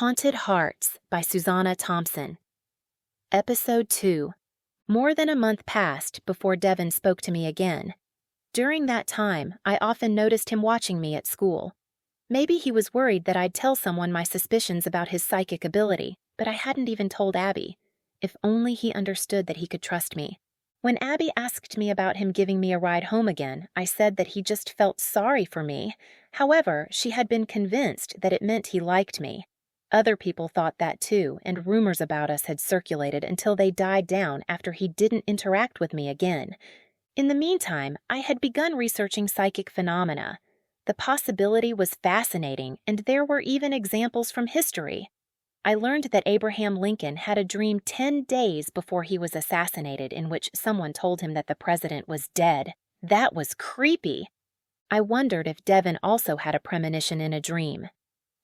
Haunted Hearts by Susanna Thompson. Episode 2. More than a month passed before Devin spoke to me again. During that time, I often noticed him watching me at school. Maybe he was worried that I'd tell someone my suspicions about his psychic ability, but I hadn't even told Abby. If only he understood that he could trust me. When Abby asked me about him giving me a ride home again, I said that he just felt sorry for me. However, she had been convinced that it meant he liked me. Other people thought that too, and rumors about us had circulated until they died down after he didn't interact with me again. In the meantime, I had begun researching psychic phenomena. The possibility was fascinating, and there were even examples from history. I learned that Abraham Lincoln had a dream 10 days before he was assassinated in which someone told him that the president was dead. That was creepy. I wondered if Devin also had a premonition in a dream.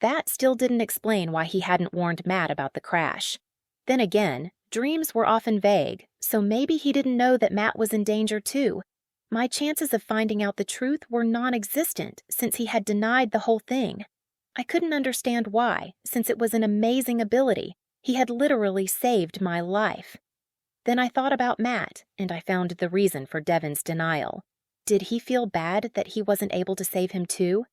That still didn't explain why he hadn't warned Matt about the crash. Then again, dreams were often vague, so maybe he didn't know that Matt was in danger too. My chances of finding out the truth were non-existent since he had denied the whole thing. I couldn't understand why, since it was an amazing ability. He had literally saved my life. Then I thought about Matt, and I found the reason for Devin's denial. Did he feel bad that he wasn't able to save him too?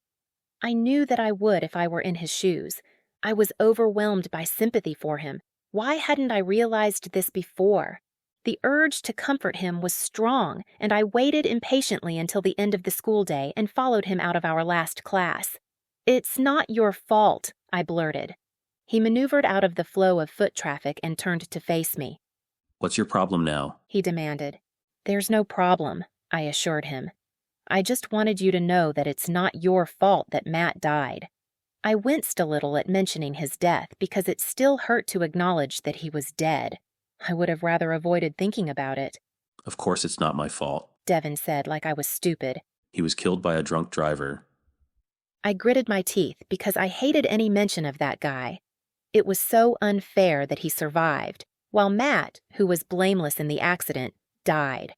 I knew that I would if I were in his shoes. I was overwhelmed by sympathy for him. Why hadn't I realized this before? The urge to comfort him was strong, and I waited impatiently until the end of the school day and followed him out of our last class. "It's not your fault," I blurted. He maneuvered out of the flow of foot traffic and turned to face me. "What's your problem now?" he demanded. "There's no problem," I assured him. "I just wanted you to know that it's not your fault that Matt died." I winced a little at mentioning his death because it still hurt to acknowledge that he was dead. I would have rather avoided thinking about it. "Of course it's not my fault," Devin said like I was stupid. "He was killed by a drunk driver." I gritted my teeth because I hated any mention of that guy. It was so unfair that he survived, while Matt, who was blameless in the accident, died.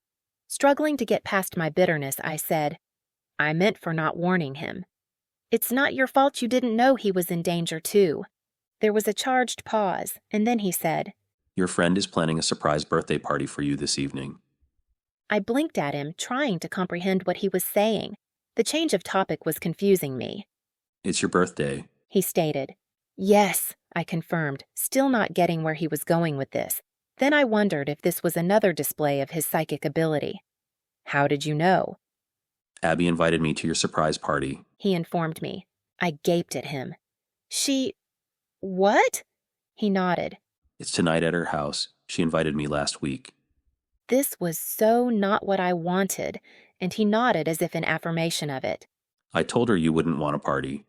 Struggling to get past my bitterness, I said, "I meant for not warning him." "It's not your fault you didn't know he was in danger too." There was a charged pause, and then he said, "Your friend is planning a surprise birthday party for you this evening." I blinked at him, trying to comprehend what he was saying. The change of topic was confusing me. "It's your birthday," he stated. "Yes," I confirmed, still not getting where he was going with this. Then I wondered if this was another display of his psychic ability. "How did you know?" "Abby invited me to your surprise party," he informed me. I gaped at him. What?" He nodded. "It's tonight at her house. She invited me last week." This was so not what I wanted, and he nodded as if in affirmation of it. "I told her you wouldn't want a party."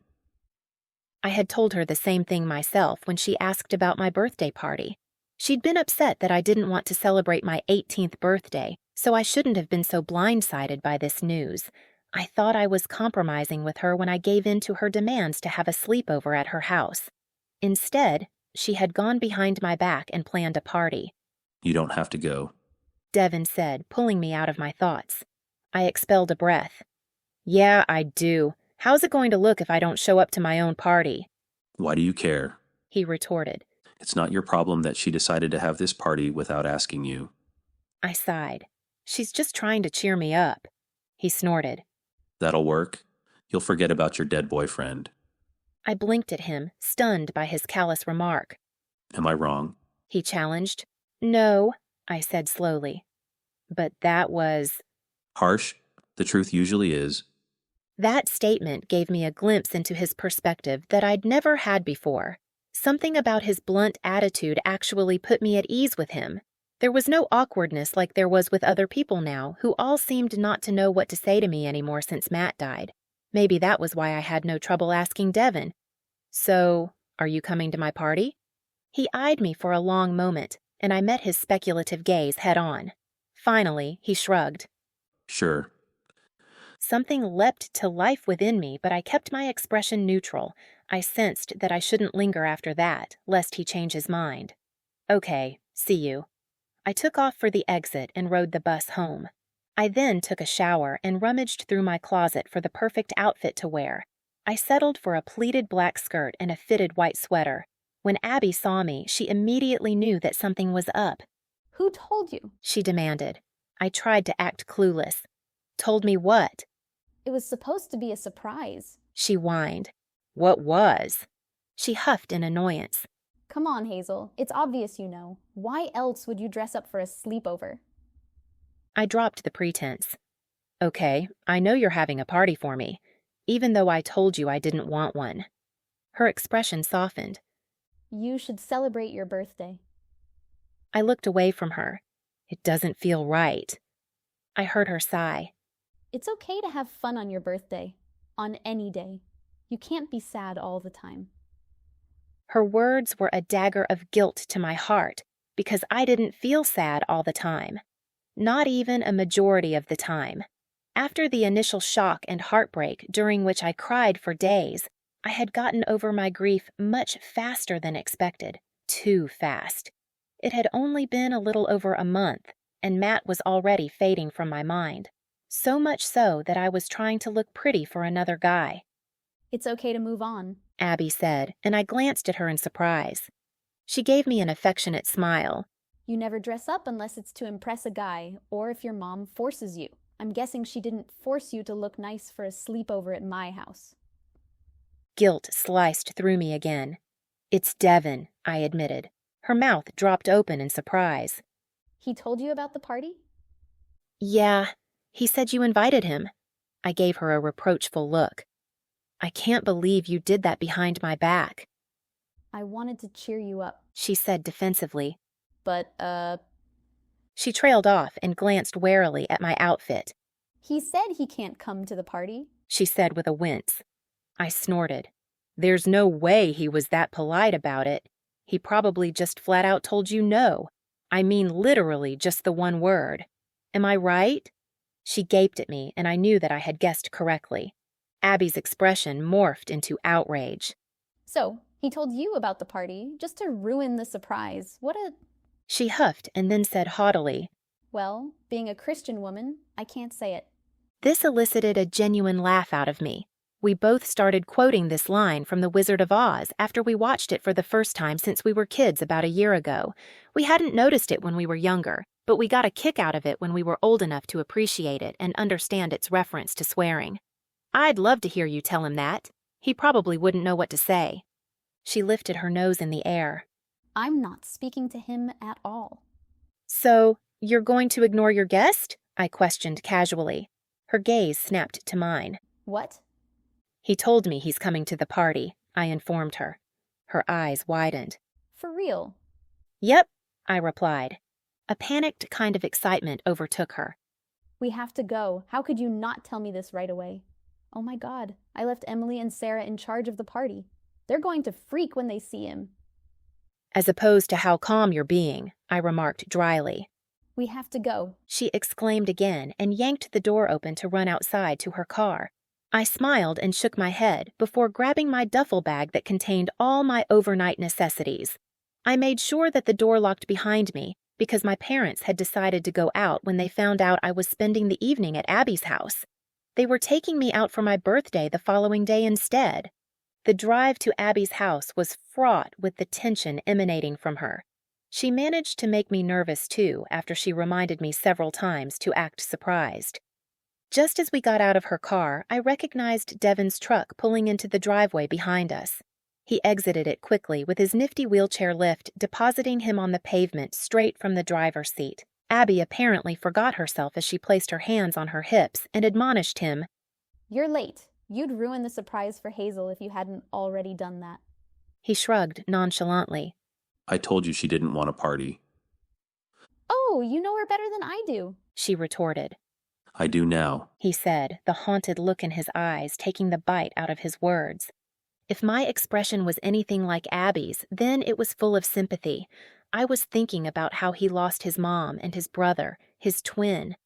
I had told her the same thing myself when she asked about my birthday party. She'd been upset that I didn't want to celebrate my 18th birthday, so I shouldn't have been so blindsided by this news. I thought I was compromising with her when I gave in to her demands to have a sleepover at her house. Instead, she had gone behind my back and planned a party. "You don't have to go," Devin said, pulling me out of my thoughts. I expelled a breath. "Yeah, I do. How's it going to look if I don't show up to my own party?" "Why do you care?" he retorted. "It's not your problem that she decided to have this party without asking you." I sighed. "She's just trying to cheer me up." He snorted. "That'll work. You'll forget about your dead boyfriend." I blinked at him, stunned by his callous remark. "Am I wrong?" he challenged. "No," I said slowly. "But that was—" "Harsh? The truth usually is." That statement gave me a glimpse into his perspective that I'd never had before. Something about his blunt attitude actually put me at ease with him. There was no awkwardness like there was with other people now, who all seemed not to know what to say to me anymore since Matt died. Maybe that was why I had no trouble asking Devin. "So, are you coming to my party?" He eyed me for a long moment, and I met his speculative gaze head-on. Finally, he shrugged. "Sure." Something leapt to life within me, but I kept my expression neutral. I sensed that I shouldn't linger after that, lest he change his mind. "Okay, see you." I took off for the exit and rode the bus home. I then took a shower and rummaged through my closet for the perfect outfit to wear. I settled for a pleated black skirt and a fitted white sweater. When Abby saw me, she immediately knew that something was up. Who told you? She demanded. I tried to act clueless. Told me what? It was supposed to be a surprise. She whined. What was? She huffed in annoyance. Come on, Hazel. It's obvious you know. Why else would you dress up for a sleepover? I dropped the pretense. Okay, I know you're having a party for me, even though I told you I didn't want one. Her expression softened. You should celebrate your birthday. I looked away from her. It doesn't feel right. I heard her sigh. It's okay to have fun on your birthday. On any day. You can't be sad all the time. Her words were a dagger of guilt to my heart because I didn't feel sad all the time. Not even a majority of the time. After the initial shock and heartbreak during which I cried for days, I had gotten over my grief much faster than expected. Too fast. It had only been a little over a month, and Matt was already fading from my mind. So much so that I was trying to look pretty for another guy. It's okay to move on, Abby said, and I glanced at her in surprise. She gave me an affectionate smile. You never dress up unless it's to impress a guy, or if your mom forces you. I'm guessing she didn't force you to look nice for a sleepover at my house. Guilt sliced through me again. It's Devin, I admitted. Her mouth dropped open in surprise. He told you about the party? Yeah, he said you invited him. I gave her a reproachful look. I can't believe you did that behind my back. I wanted to cheer you up, She said defensively. but, She trailed off and glanced warily at my outfit. he said he can't come to the party. She said with a wince. I snorted. There's no way he was that polite about it. He probably just flat out told you no. I mean literally just the one word. Am I right? She gaped at me, and I knew that I had guessed correctly. Abby's expression morphed into outrage. So, he told you about the party, just to ruin the surprise. What a... She huffed and then said haughtily. Well, being a Christian woman, I can't say it. This elicited a genuine laugh out of me. We both started quoting this line from The Wizard of Oz after we watched it for the first time since we were kids about a year ago. We hadn't noticed it when we were younger, but we got a kick out of it when we were old enough to appreciate it and understand its reference to swearing. I'd love to hear you tell him that. He probably wouldn't know what to say. She lifted her nose in the air. I'm not speaking to him at all. So, you're going to ignore your guest? I questioned casually. Her gaze snapped to mine. What? He told me he's coming to the party, I informed her. Her eyes widened. For real? Yep, I replied. A panicked kind of excitement overtook her. We have to go. How could you not tell me this right away? Oh my God, I left Emily and Sarah in charge of the party. They're going to freak when they see him. As opposed to how calm you're being, I remarked dryly. We have to go. She exclaimed again and yanked the door open to run outside to her car. I smiled and shook my head before grabbing my duffel bag that contained all my overnight necessities. I made sure that the door locked behind me because my parents had decided to go out when they found out I was spending the evening at Abby's house. They were taking me out for my birthday the following day instead. The drive to Abby's house was fraught with the tension emanating from her. She managed to make me nervous too after she reminded me several times to act surprised. Just as we got out of her car, I recognized Devin's truck pulling into the driveway behind us. He exited it quickly with his nifty wheelchair lift, depositing him on the pavement straight from the driver's seat. Abby apparently forgot herself as she placed her hands on her hips and admonished him. You're late. You'd ruin the surprise for Hazel if you hadn't already done that. He shrugged nonchalantly. I told you she didn't want a party. Oh, you know her better than I do, She retorted. I do now. He said, the haunted look in his eyes taking the bite out of his words. If my expression was anything like Abby's, then it was full of sympathy. I was thinking about how he lost his mom and his brother, his twin.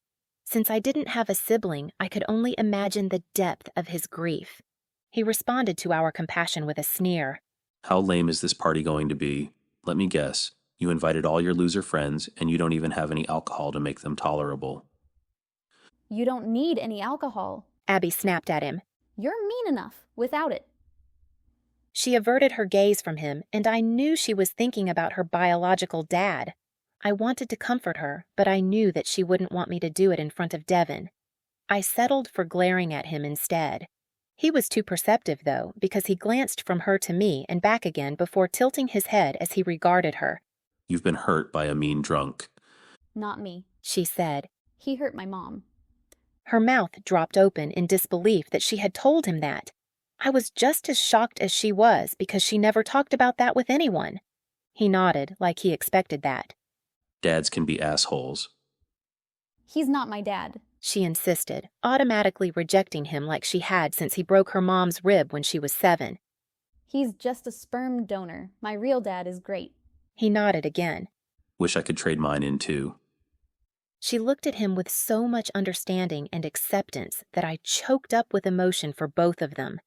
Since I didn't have a sibling, I could only imagine the depth of his grief. He responded to our compassion with a sneer. How lame is this party going to be? Let me guess. You invited all your loser friends, and you don't even have any alcohol to make them tolerable. You don't need any alcohol. Abby snapped at him. You're mean enough without it. She averted her gaze from him, and I knew she was thinking about her biological dad. I wanted to comfort her, but I knew that she wouldn't want me to do it in front of Devin. I settled for glaring at him instead. He was too perceptive, though, because he glanced from her to me and back again before tilting his head as he regarded her. You've been hurt by a mean drunk. Not me, she said. He hurt my mom. Her mouth dropped open in disbelief that she had told him that. I was just as shocked as she was because she never talked about that with anyone. He nodded like he expected that. Dads can be assholes. He's not my dad, she insisted, automatically rejecting him like she had since he broke her mom's rib when she was 7. He's just a sperm donor. My real dad is great. He nodded again. Wish I could trade mine in too. She looked at him with so much understanding and acceptance that I choked up with emotion for both of them.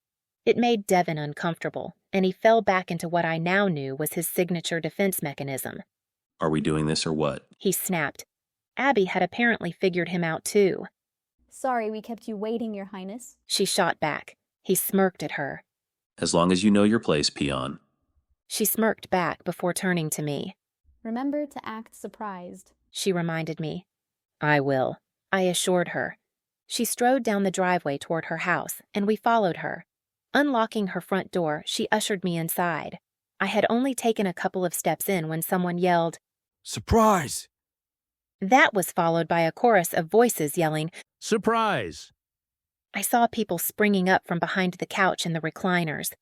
It made Devin uncomfortable, and he fell back into what I now knew was his signature defense mechanism. Are we doing this or what? He snapped. Abby had apparently figured him out too. Sorry we kept you waiting, Your Highness. She shot back. He smirked at her. As long as you know your place, peon. She smirked back before turning to me. Remember to act surprised, she reminded me. I will, I assured her. She strode down the driveway toward her house, and we followed her. Unlocking her front door, she ushered me inside. I had only taken a couple of steps in when someone yelled, Surprise! That was followed by a chorus of voices yelling, Surprise! I saw people springing up from behind the couch and the recliners.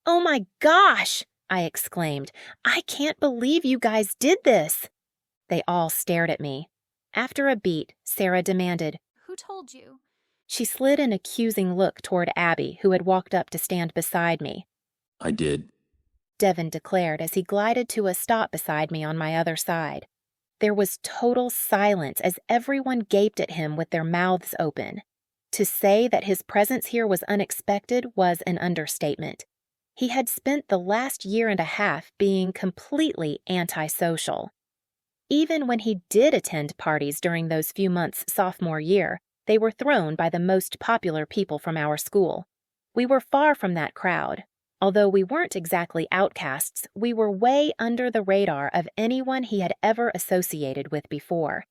Oh my gosh! I exclaimed. I can't believe you guys did this! They all stared at me. After a beat, Sarah demanded, Who told you? She slid an accusing look toward Abby, who had walked up to stand beside me. I did, Devin declared as he glided to a stop beside me on my other side. There was total silence as everyone gaped at him with their mouths open. To say that his presence here was unexpected was an understatement. He had spent the last year and a half being completely antisocial. Even when he did attend parties during those few months sophomore year, they were thrown by the most popular people from our school. We were far from that crowd. Although we weren't exactly outcasts, we were way under the radar of anyone he had ever associated with before.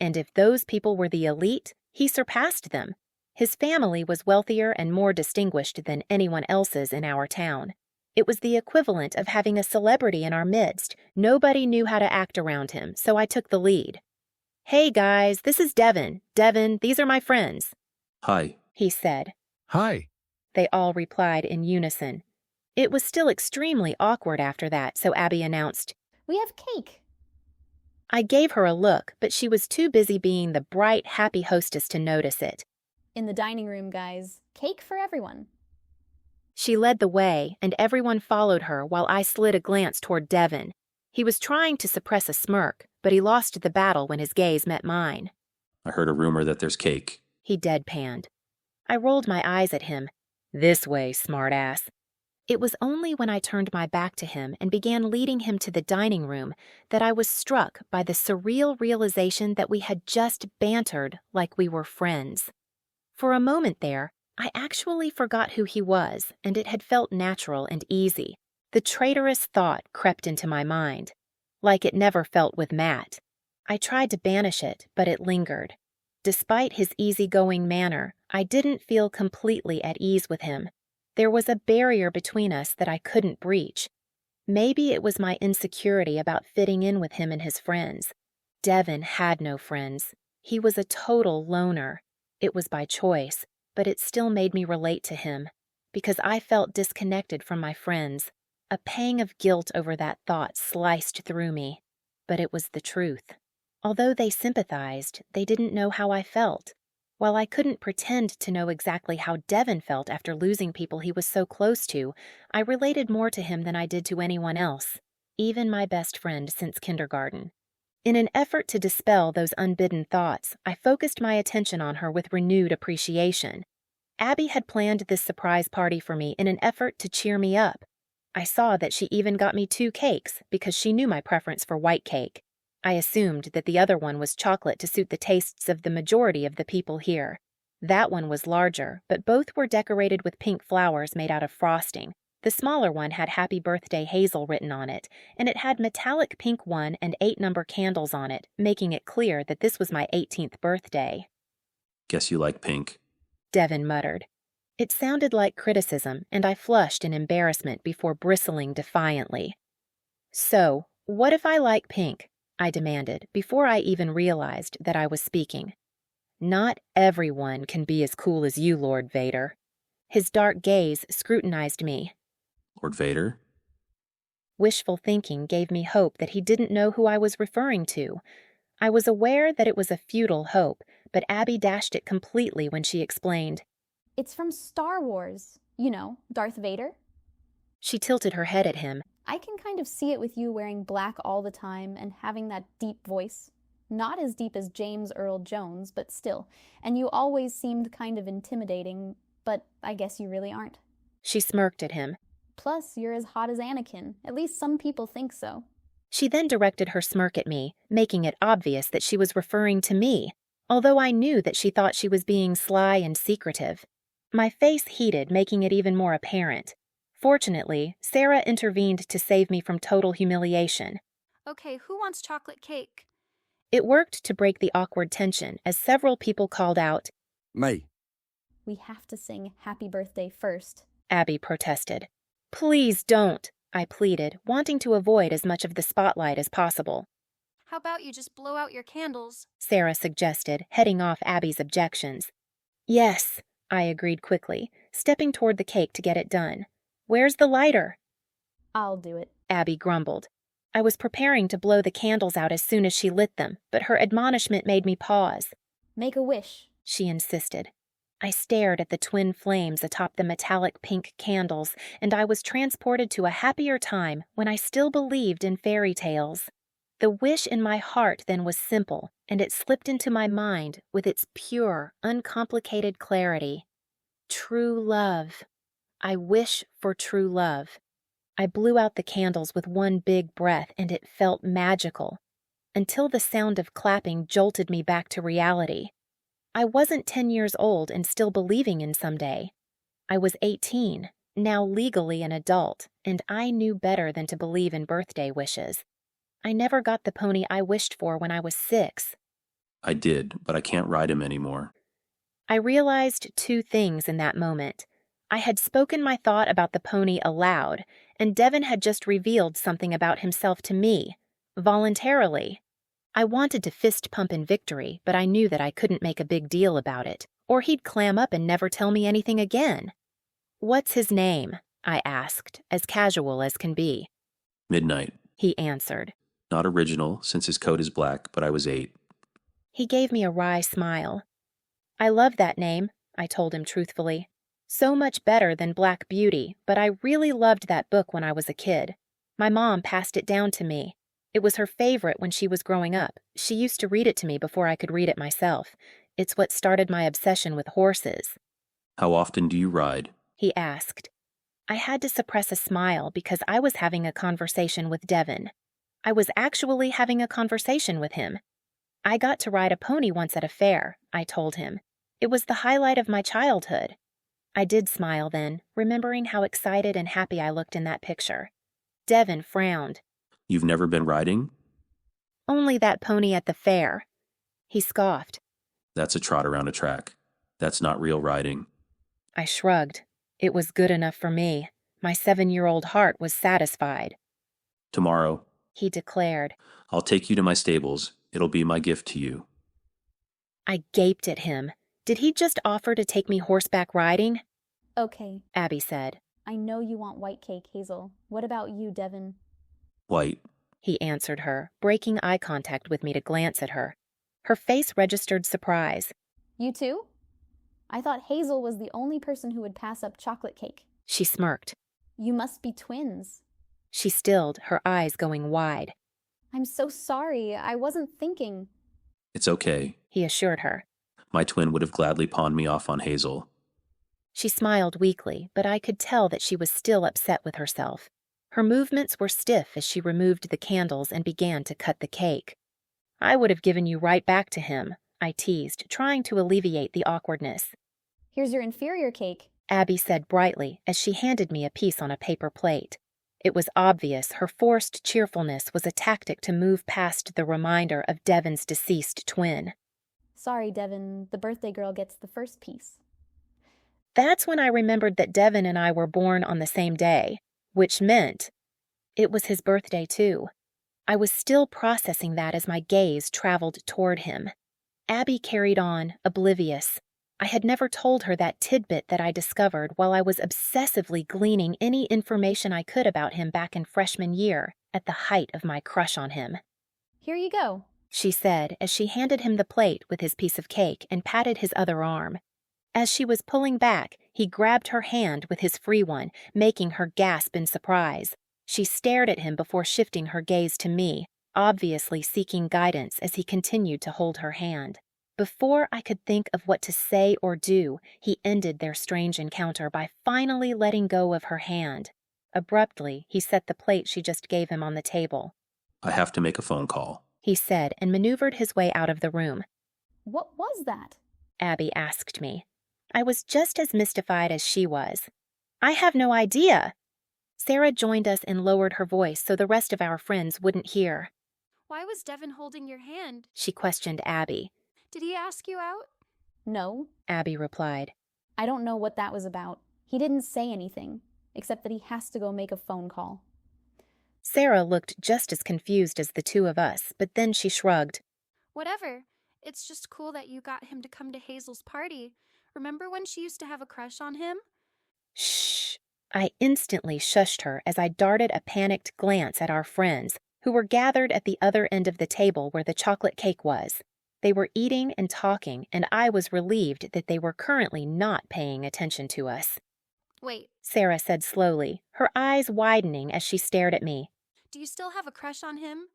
And if those people were the elite, he surpassed them. His family was wealthier and more distinguished than anyone else's in our town. It was the equivalent of having a celebrity in our midst. Nobody knew how to act around him, so I took the lead. Hey guys, this is Devin. Devin, these are my friends. Hi. He said. Hi. They all replied in unison. It was still extremely awkward after that, so Abby announced, We have cake. I gave her a look, but she was too busy being the bright, happy hostess to notice it. In the dining room, guys. Cake for everyone. She led the way, and everyone followed her while I slid a glance toward Devin. He was trying to suppress a smirk, but he lost the battle when his gaze met mine. I heard a rumor that there's cake. He deadpanned. I rolled my eyes at him. This way, smartass. It was only when I turned my back to him and began leading him to the dining room that I was struck by the surreal realization that we had just bantered like we were friends. For a moment there, I actually forgot who he was, and it had felt natural and easy. The traitorous thought crept into my mind, like it never felt with Matt. I tried to banish it, but it lingered. Despite his easygoing manner, I didn't feel completely at ease with him. There was a barrier between us that I couldn't breach. Maybe it was my insecurity about fitting in with him and his friends. Devin had no friends. He was a total loner. It was by choice, but it still made me relate to him, because I felt disconnected from my friends. A pang of guilt over that thought sliced through me, but it was the truth. Although they sympathized, they didn't know how I felt. While I couldn't pretend to know exactly how Devin felt after losing people he was so close to, I related more to him than I did to anyone else, even my best friend since kindergarten. In an effort to dispel those unbidden thoughts, I focused my attention on her with renewed appreciation. Abby had planned this surprise party for me in an effort to cheer me up. I saw that she even got me 2 cakes because she knew my preference for white cake. I assumed that the other one was chocolate to suit the tastes of the majority of the people here. That one was larger, but both were decorated with pink flowers made out of frosting. The smaller one had Happy Birthday Hazel written on it, and it had metallic pink 1 and 8-number candles on it, making it clear that this was my 18th birthday. Guess you like pink. Devin muttered. It sounded like criticism, and I flushed in embarrassment before bristling defiantly. So, what if I like pink? I demanded, before I even realized that I was speaking. Not everyone can be as cool as you, Lord Vader. His dark gaze scrutinized me. Lord Vader? Wishful thinking gave me hope that he didn't know who I was referring to. I was aware that it was a futile hope, but Abby dashed it completely when she explained. It's from Star Wars. You know, Darth Vader. She tilted her head at him. I can kind of see it with you wearing black all the time and having that deep voice. Not as deep as James Earl Jones, but still. And you always seemed kind of intimidating, but I guess you really aren't. She smirked at him. Plus, you're as hot as Anakin. At least some people think so. She then directed her smirk at me, making it obvious that she was referring to me, although I knew that she thought she was being sly and secretive. My face heated, making it even more apparent. Fortunately, Sarah intervened to save me from total humiliation. Okay, who wants chocolate cake? It worked to break the awkward tension as several people called out, Me. We have to sing Happy Birthday first. Abby protested. Please don't, I pleaded, wanting to avoid as much of the spotlight as possible. How about you just blow out your candles? Sarah suggested, heading off Abby's objections. Yes, I agreed quickly, stepping toward the cake to get it done. Where's the lighter? I'll do it. Abby grumbled. I was preparing to blow the candles out as soon as she lit them, but her admonishment made me pause. Make a wish, she insisted. I stared at the twin flames atop the metallic pink candles, and I was transported to a happier time when I still believed in fairy tales. The wish in my heart then was simple, and it slipped into my mind with its pure, uncomplicated clarity. True love. I wish for true love. I blew out the candles with one big breath, and it felt magical, until the sound of clapping jolted me back to reality. I wasn't 10 years old and still believing in someday. I was 18, now legally an adult, and I knew better than to believe in birthday wishes. I never got the pony I wished for when I was 6. I did, but I can't ride him anymore. I realized 2 things in that moment. I had spoken my thought about the pony aloud, and Devin had just revealed something about himself to me, voluntarily. I wanted to fist pump in victory, but I knew that I couldn't make a big deal about it, or he'd clam up and never tell me anything again. What's his name? I asked, as casual as can be. Midnight. He answered. Not original, since his coat is black, but I was 8. He gave me a wry smile. I love that name, I told him truthfully. So much better than Black Beauty, but I really loved that book when I was a kid. My mom passed it down to me. It was her favorite when she was growing up. She used to read it to me before I could read it myself. It's what started my obsession with horses. How often do you ride? He asked. I had to suppress a smile because I was having a conversation with Devin. I was actually having a conversation with him. I got to ride a pony once at a fair, I told him. It was the highlight of my childhood. I did smile then, remembering how excited and happy I looked in that picture. Devin frowned. You've never been riding? Only that pony at the fair. He scoffed. That's a trot around a track. That's not real riding. I shrugged. It was good enough for me. My 7-year-old heart was satisfied. Tomorrow, he declared. I'll take you to my stables. It'll be my gift to you. I gaped at him. Did he just offer to take me horseback riding? Okay, Abby said. I know you want white cake, Hazel. What about you, Devin? White. He answered her, breaking eye contact with me to glance at her. Her face registered surprise. You too? I thought Hazel was the only person who would pass up chocolate cake. She smirked. You must be twins. She stilled, her eyes going wide. I'm so sorry. I wasn't thinking. It's okay, he assured her. My twin would have gladly pawned me off on Hazel. She smiled weakly, but I could tell that she was still upset with herself. Her movements were stiff as she removed the candles and began to cut the cake. I would have given you right back to him, I teased, trying to alleviate the awkwardness. Here's your inferior cake. Abby said brightly as she handed me a piece on a paper plate. It was obvious her forced cheerfulness was a tactic to move past the reminder of Devon's deceased twin. Sorry, Devon, the birthday girl gets the first piece. That's when I remembered that Devon and I were born on the same day, which meant it was his birthday too. I was still processing that as my gaze traveled toward him. Abby carried on, oblivious. I had never told her that tidbit that I discovered while I was obsessively gleaning any information I could about him back in freshman year, at the height of my crush on him. Here you go, she said as she handed him the plate with his piece of cake and patted his other arm. As she was pulling back, he grabbed her hand with his free one, making her gasp in surprise. She stared at him before shifting her gaze to me, obviously seeking guidance as he continued to hold her hand. Before I could think of what to say or do, he ended their strange encounter by finally letting go of her hand. Abruptly, he set the plate she just gave him on the table. I have to make a phone call, he said and maneuvered his way out of the room. What was that? Abby asked me. I was just as mystified as she was. I have no idea. Sarah joined us and lowered her voice so the rest of our friends wouldn't hear. Why was Devon holding your hand? She questioned Abby. Did he ask you out? No, Abby replied. I don't know what that was about. He didn't say anything, except that he has to go make a phone call. Sarah looked just as confused as the two of us, but then she shrugged. Whatever. It's just cool that you got him to come to Hazel's party. Remember when she used to have a crush on him? Shh. I instantly shushed her as I darted a panicked glance at our friends, who were gathered at the other end of the table where the chocolate cake was. They were eating and talking, and I was relieved that they were currently not paying attention to us. Wait, Sarah said slowly, her eyes widening as she stared at me. do you still have a crush on him?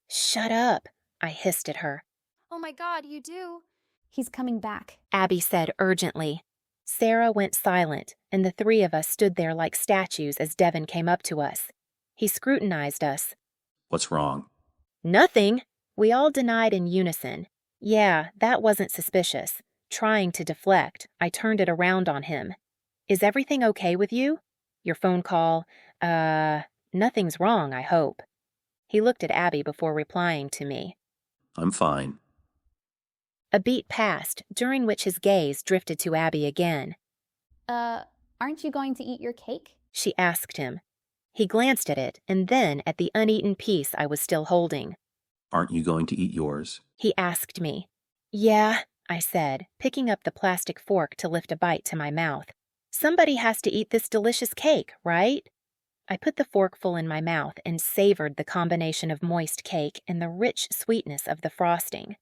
Shut up, I hissed at her. Oh my God, you do? He's coming back, Abby said urgently. Sarah went silent, and the three of us stood there like statues as Devon came up to us. He scrutinized us. What's wrong? Nothing, we all denied in unison. Yeah, that wasn't suspicious. Trying to deflect, I turned it around on him. Is everything okay with you? Your phone call, nothing's wrong, I hope. He looked at Abby before replying to me. I'm fine. A beat passed, during which his gaze drifted to Abby again. Aren't you going to eat your cake? She asked him. He glanced at it, and then at the uneaten piece I was still holding. Aren't you going to eat yours? He asked me. Yeah, I said, picking up the plastic fork to lift a bite to my mouth. Somebody has to eat this delicious cake, right? I put the forkful in my mouth and savored the combination of moist cake and the rich sweetness of the frosting.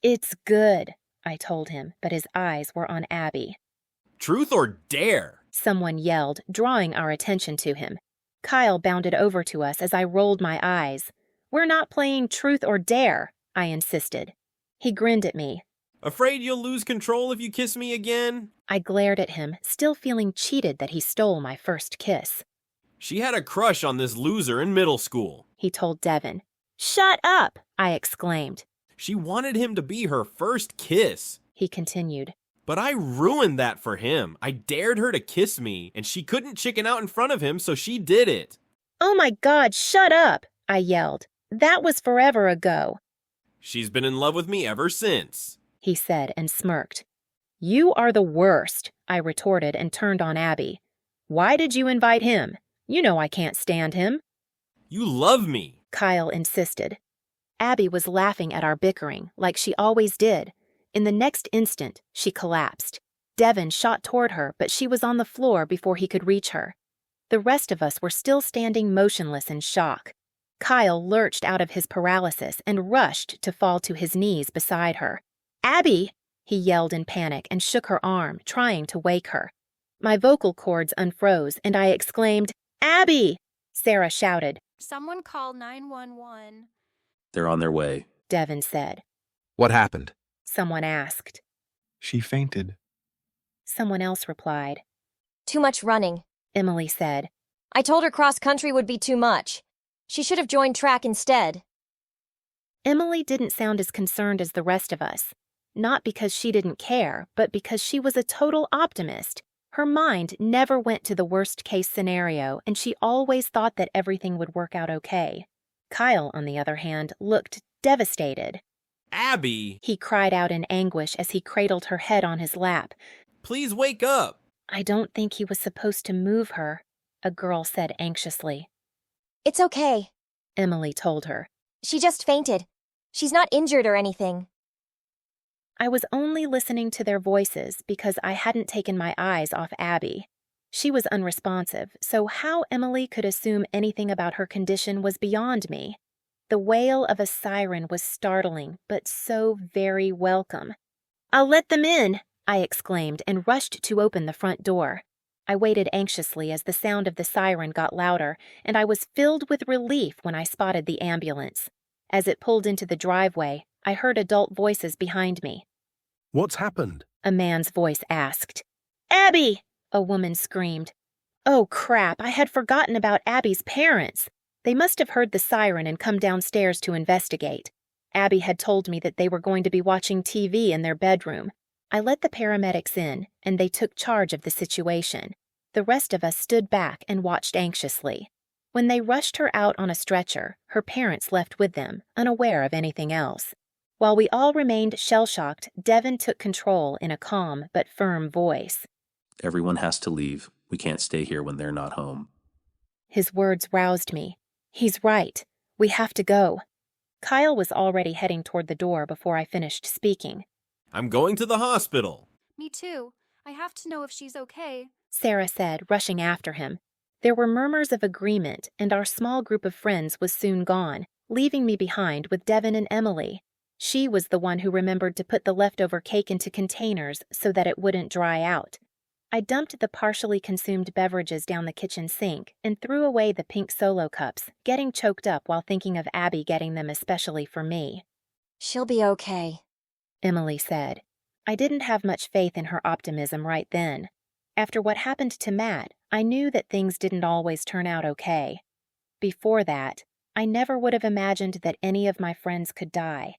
It's good, I told him, but his eyes were on Abby. Truth or dare? Someone yelled, drawing our attention to him. Kyle bounded over to us as I rolled my eyes. We're not playing truth or dare, I insisted. He grinned at me. Afraid you'll lose control if you kiss me again? I glared at him, still feeling cheated that he stole my first kiss. She had a crush on this loser in middle school. He told Devon. Shut up, I exclaimed. She wanted him to be her first kiss. He continued. But I ruined that for him. I dared her to kiss me, and she couldn't chicken out in front of him, so she did it. Oh my God, shut up, I yelled. That was forever ago. She's been in love with me ever since, he said and smirked. You are the worst, I retorted and turned on Abby. Why did you invite him? You know I can't stand him. You love me, Kyle insisted. Abby was laughing at our bickering, like she always did. In the next instant, she collapsed. Devon shot toward her, but she was on the floor before he could reach her. The rest of us were still standing motionless in shock. Kyle lurched out of his paralysis and rushed to fall to his knees beside her. Abby! He yelled in panic and shook her arm, trying to wake her. My vocal cords unfroze, and I exclaimed, Abby! Sarah shouted. Someone call 911. They're on their way, Devon said. What happened? Someone asked. She fainted. Someone else replied. Too much running. Emily said. I told her cross country would be too much. She should have joined track instead. Emily didn't sound as concerned as the rest of us. Not because she didn't care, but because she was a total optimist. Her mind never went to the worst-case scenario, and she always thought that everything would work out okay. Kyle, on the other hand, looked devastated. Abby! He cried out in anguish as he cradled her head on his lap. Please wake up! I don't think he was supposed to move her, a girl said anxiously. It's okay, Emily told her. she just fainted. She's not injured or anything. I was only listening to their voices because I hadn't taken my eyes off Abby. She was unresponsive, so how Emily could assume anything about her condition was beyond me. The wail of a siren was startling, but so very welcome. "I'll let them in," I exclaimed and rushed to open the front door. I waited anxiously as the sound of the siren got louder, and I was filled with relief when I spotted the ambulance. As it pulled into the driveway, I heard adult voices behind me. "What's happened?" A man's voice asked. "Abby!" a woman screamed. Oh crap, I had forgotten about Abby's parents. They must have heard the siren and come downstairs to investigate. Abby had told me that they were going to be watching TV in their bedroom. I let the paramedics in, and they took charge of the situation. The rest of us stood back and watched anxiously. When they rushed her out on a stretcher, her parents left with them, unaware of anything else. While we all remained shell-shocked, Devin took control in a calm but firm voice. Everyone has to leave. We can't stay here when they're not home. His words roused me. He's right. We have to go. Kyle was already heading toward the door before I finished speaking. I'm going to the hospital. Me too. I have to know if she's okay. Sarah said, rushing after him. There were murmurs of agreement, and our small group of friends was soon gone, leaving me behind with Devin and Emily. She was the one who remembered to put the leftover cake into containers so that it wouldn't dry out. I dumped the partially consumed beverages down the kitchen sink and threw away the pink Solo cups, getting choked up while thinking of Abby getting them especially for me. She'll be okay, Emily said. I didn't have much faith in her optimism right then. After what happened to Matt, I knew that things didn't always turn out okay. Before that, I never would have imagined that any of my friends could die.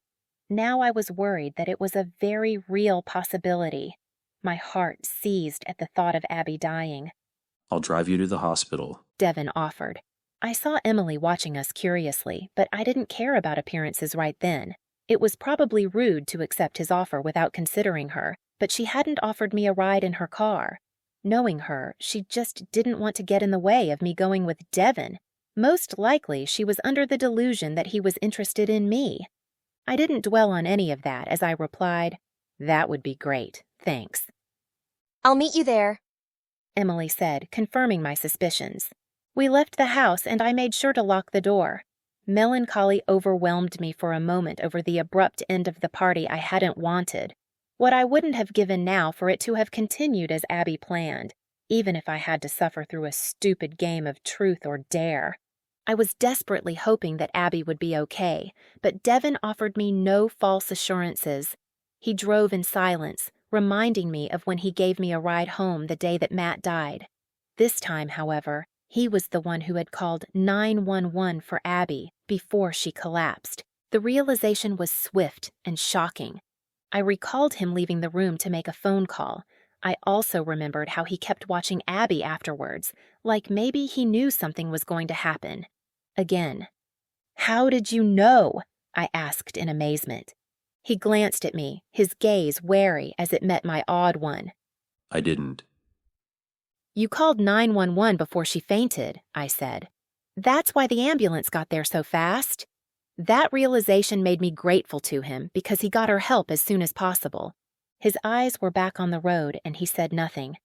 Now I was worried that it was a very real possibility. My heart seized at the thought of Abby dying. I'll drive you to the hospital, Devin offered. I saw Emily watching us curiously, but I didn't care about appearances right then. It was probably rude to accept his offer without considering her, but she hadn't offered me a ride in her car. Knowing her, she just didn't want to get in the way of me going with Devin. Most likely, she was under the delusion that he was interested in me. I didn't dwell on any of that as I replied, "That would be great, thanks." I'll meet you there, Emily said, confirming my suspicions. We left the house and I made sure to lock the door. Melancholy overwhelmed me for a moment over the abrupt end of the party I hadn't wanted. What I wouldn't have given now for it to have continued as Abby planned, even if I had to suffer through a stupid game of truth or dare. I was desperately hoping that Abby would be okay, but Devin offered me no false assurances. He drove in silence, reminding me of when he gave me a ride home the day that Matt died. This time, however, he was the one who had called 911 for Abby before she collapsed. The realization was swift and shocking. I recalled him leaving the room to make a phone call. I also remembered how he kept watching Abby afterwards, like maybe he knew something was going to happen. Again. "How did you know?" I asked in amazement. He glanced at me, his gaze wary as it met my awed one. I didn't. "You called 911 before she fainted," I said. "That's why the ambulance got there so fast." That realization made me grateful to him because he got her help as soon as possible. His eyes were back on the road and he said nothing.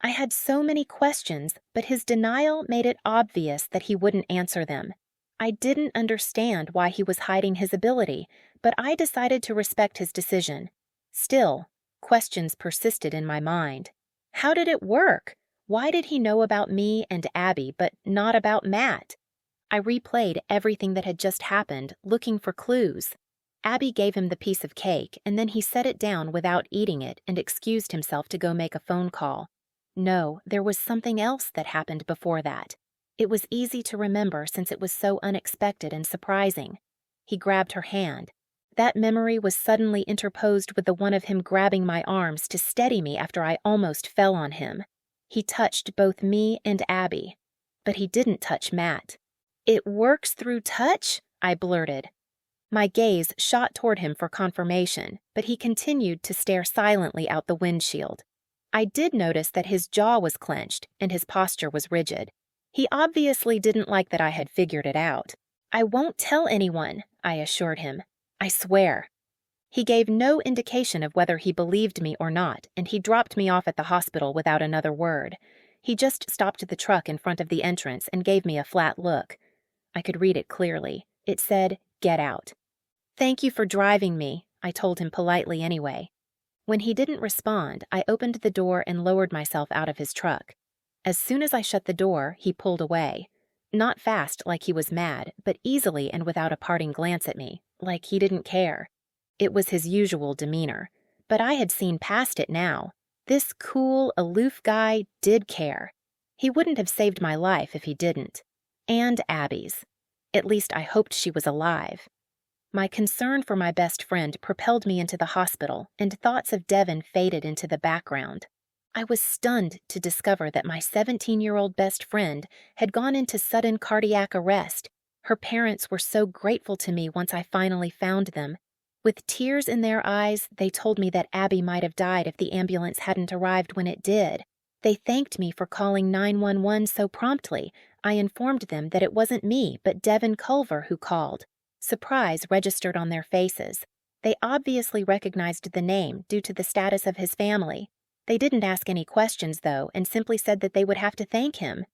I had so many questions, but his denial made it obvious that he wouldn't answer them. I didn't understand why he was hiding his ability, but I decided to respect his decision. Still, questions persisted in my mind. How did it work? Why did he know about me and Abby, but not about Matt? I replayed everything that had just happened, looking for clues. Abby gave him the piece of cake, and then he set it down without eating it and excused himself to go make a phone call. No, there was something else that happened before that. It was easy to remember since it was so unexpected and surprising. He grabbed her hand. That memory was suddenly interposed with the one of him grabbing my arms to steady me after I almost fell on him. He touched both me and Abby, but he didn't touch Matt. "It works through touch?" I blurted. My gaze shot toward him for confirmation, but he continued to stare silently out the windshield. I did notice that his jaw was clenched and his posture was rigid. He obviously didn't like that I had figured it out. "I won't tell anyone," I assured him. "I swear." He gave no indication of whether he believed me or not, and he dropped me off at the hospital without another word. He just stopped the truck in front of the entrance and gave me a flat look. I could read it clearly. It said, "Get out." "Thank you for driving me," I told him politely anyway. When he didn't respond, I opened the door and lowered myself out of his truck. As soon as I shut the door, he pulled away. Not fast like he was mad, but easily and without a parting glance at me, like he didn't care. It was his usual demeanor, but I had seen past it now. This cool, aloof guy did care. He wouldn't have saved my life if he didn't. And Abby's. At least I hoped she was alive. My concern for my best friend propelled me into the hospital, and thoughts of Devin faded into the background. I was stunned to discover that my 17-year-old best friend had gone into sudden cardiac arrest. Her parents were so grateful to me once I finally found them. With tears in their eyes, they told me that Abby might have died if the ambulance hadn't arrived when it did. They thanked me for calling 911 so promptly. I informed them that it wasn't me, but Devin Culver who called. Surprise registered on their faces. They obviously recognized the name due to the status of his family. They didn't ask any questions, though, and simply said that they would have to thank him.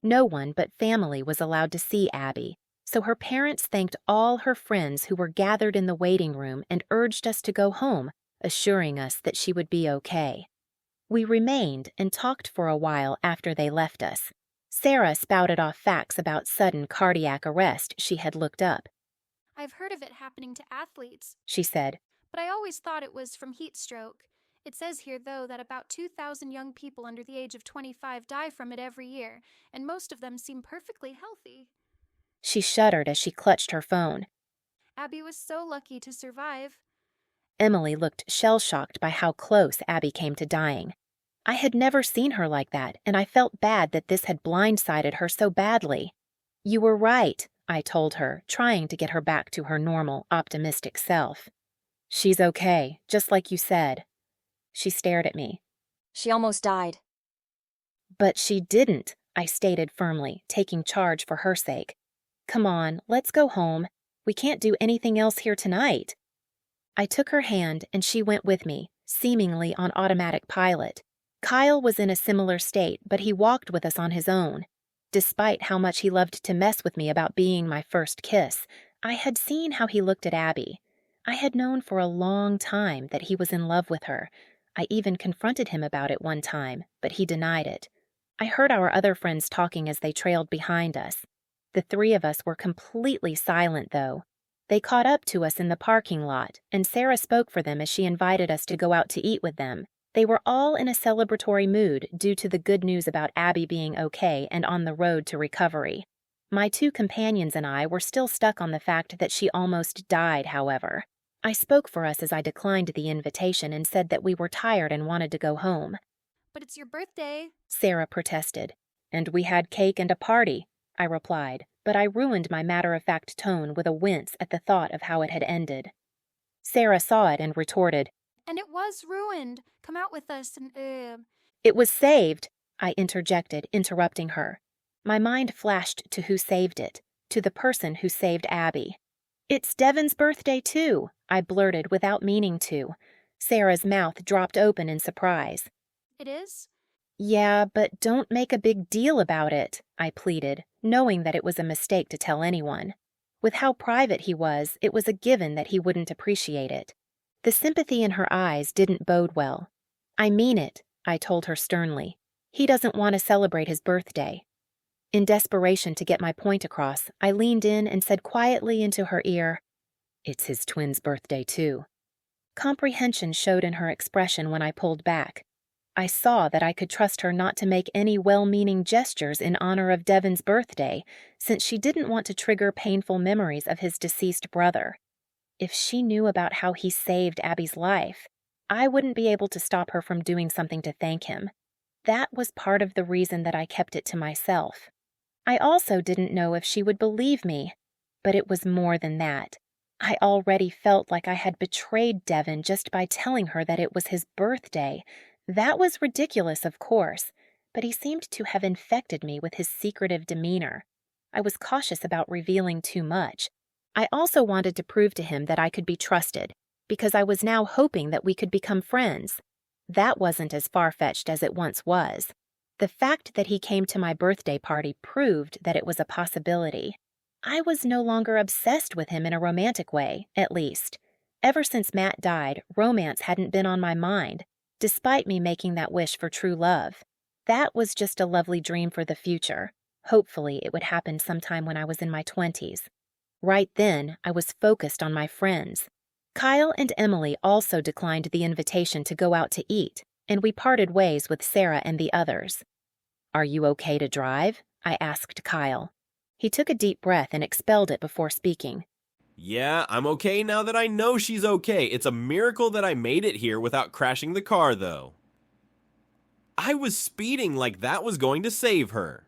No one but family was allowed to see Abby, so her parents thanked all her friends who were gathered in the waiting room and urged us to go home, assuring us that she would be okay. We remained and talked for a while after they left us. Sarah spouted off facts about sudden cardiac arrest she had looked up. "I've heard of it happening to athletes," she said, "but I always thought it was from heat stroke. It says here, though, that about 2,000 young people under the age of 25 die from it every year, and most of them seem perfectly healthy." She shuddered as she clutched her phone. "Abby was so lucky to survive." Emily looked shell-shocked by how close Abby came to dying. I had never seen her like that, and I felt bad that this had blindsided her so badly. "You were right," I told her, trying to get her back to her normal, optimistic self. "She's okay, just like you said." She stared at me. She almost died. "But she didn't," I stated firmly, taking charge for her sake. "Come on, let's go home. We can't do anything else here tonight." I took her hand and she went with me, seemingly on automatic pilot. Kyle was in a similar state, but he walked with us on his own. Despite how much he loved to mess with me about being my first kiss, I had seen how he looked at Abby. I had known for a long time that he was in love with her. I even confronted him about it one time, but he denied it. I heard our other friends talking as they trailed behind us. The three of us were completely silent, though. They caught up to us in the parking lot, and Sarah spoke for them as she invited us to go out to eat with them. They were all in a celebratory mood due to the good news about Abby being okay and on the road to recovery. My two companions and I were still stuck on the fact that she almost died, however. I spoke for us as I declined the invitation and said that we were tired and wanted to go home. "But it's your birthday." Sarah protested. "And we had cake and a party," I replied, but I ruined my matter-of-fact tone with a wince at the thought of how it had ended. Sarah saw it and retorted, "And it was ruined. Come out with us and, "It was saved," I interjected, interrupting her. My mind flashed to who saved it, to the person who saved Abby. "It's Devin's birthday, too," I blurted without meaning to. Sarah's mouth dropped open in surprise. "It is?" "Yeah, but don't make a big deal about it," I pleaded, knowing that it was a mistake to tell anyone. With how private he was, it was a given that he wouldn't appreciate it. The sympathy in her eyes didn't bode well. "I mean it," I told her sternly. "He doesn't want to celebrate his birthday." In desperation to get my point across, I leaned in and said quietly into her ear, "It's his twin's birthday, too." Comprehension showed in her expression when I pulled back. I saw that I could trust her not to make any well-meaning gestures in honor of Devin's birthday, since she didn't want to trigger painful memories of his deceased brother. If she knew about how he saved Abby's life, I wouldn't be able to stop her from doing something to thank him. That was part of the reason that I kept it to myself. I also didn't know if she would believe me, but it was more than that. I already felt like I had betrayed Devin just by telling her that it was his birthday. That was ridiculous, of course, but he seemed to have infected me with his secretive demeanor. I was cautious about revealing too much. I also wanted to prove to him that I could be trusted, because I was now hoping that we could become friends. That wasn't as far-fetched as it once was. The fact that he came to my birthday party proved that it was a possibility. I was no longer obsessed with him in a romantic way, at least. Ever since Matt died, romance hadn't been on my mind, despite me making that wish for true love. That was just a lovely dream for the future. Hopefully, it would happen sometime when I was in my 20s. Right then, I was focused on my friends. Kyle and Emily also declined the invitation to go out to eat, and we parted ways with Sarah and the others. "Are you okay to drive?" I asked Kyle. He took a deep breath and expelled it before speaking. Yeah, I'm okay now that I know she's okay. It's a miracle that I made it here without crashing the car, though. I was speeding like that was going to save her.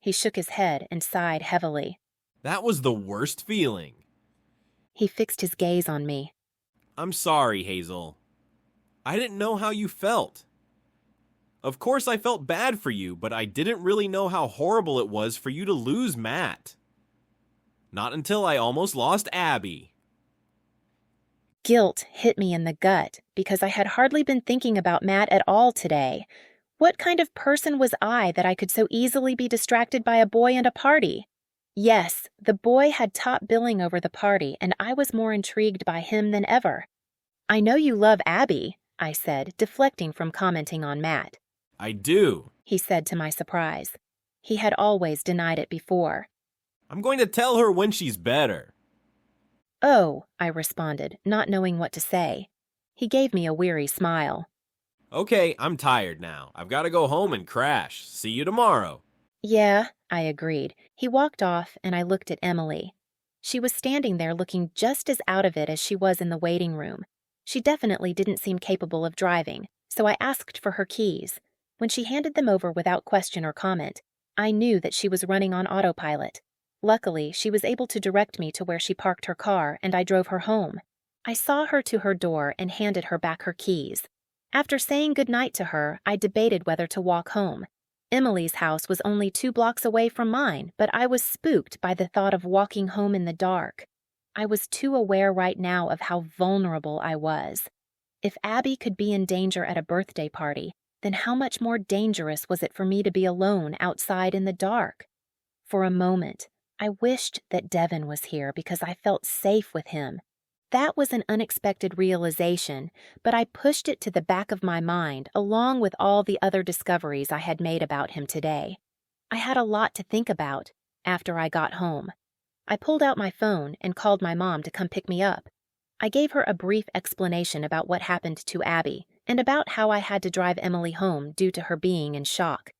He shook his head and sighed heavily. That was the worst feeling. He fixed his gaze on me. I'm sorry, Hazel. I didn't know how you felt. Of course I felt bad for you, but I didn't really know how horrible it was for you to lose Matt. Not until I almost lost Abby. Guilt hit me in the gut because I had hardly been thinking about Matt at all today. What kind of person was I that I could so easily be distracted by a boy and a party? Yes, the boy had top billing over the party, and I was more intrigued by him than ever. "I know you love Abby," I said, deflecting from commenting on Matt. I do, he said to my surprise. He had always denied it before. I'm going to tell her when she's better. "Oh," I responded, not knowing what to say. He gave me a weary smile. Okay, I'm tired now. I've got to go home and crash. See you tomorrow. "Yeah," I agreed. He walked off, and I looked at Emily. She was standing there looking just as out of it as she was in the waiting room. She definitely didn't seem capable of driving, so I asked for her keys. When she handed them over without question or comment, I knew that she was running on autopilot. Luckily, she was able to direct me to where she parked her car, and I drove her home. I saw her to her door and handed her back her keys. After saying goodnight to her, I debated whether to walk home. Emily's house was only 2 blocks away from mine, but I was spooked by the thought of walking home in the dark. I was too aware right now of how vulnerable I was. If Abby could be in danger at a birthday party, then how much more dangerous was it for me to be alone outside in the dark? For a moment, I wished that Devin was here because I felt safe with him. That was an unexpected realization, but I pushed it to the back of my mind along with all the other discoveries I had made about him today. I had a lot to think about after I got home. I pulled out my phone and called my mom to come pick me up. I gave her a brief explanation about what happened to Abby and about how I had to drive Emily home due to her being in shock.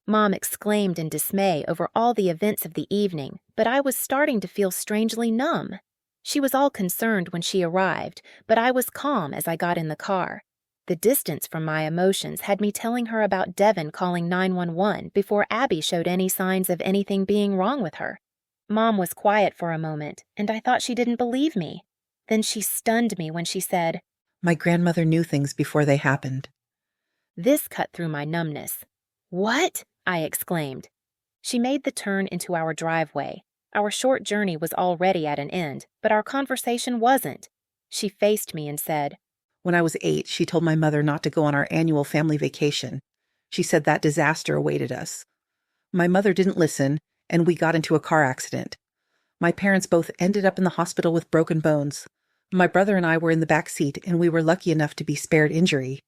Mom exclaimed in dismay over all the events of the evening, but I was starting to feel strangely numb. She was all concerned when she arrived, but I was calm as I got in the car. The distance from my emotions had me telling her about Devin calling 911 before Abby showed any signs of anything being wrong with her. Mom was quiet for a moment, and I thought she didn't believe me. Then she stunned me when she said, "My grandmother knew things before they happened." This cut through my numbness. "What?" I exclaimed. She made the turn into our driveway. Our short journey was already at an end, but our conversation wasn't. She faced me and said, "When I was 8, she told my mother not to go on our annual family vacation. She said that disaster awaited us. My mother didn't listen, and we got into a car accident. My parents both ended up in the hospital with broken bones. My brother and I were in the back seat, and we were lucky enough to be spared injury."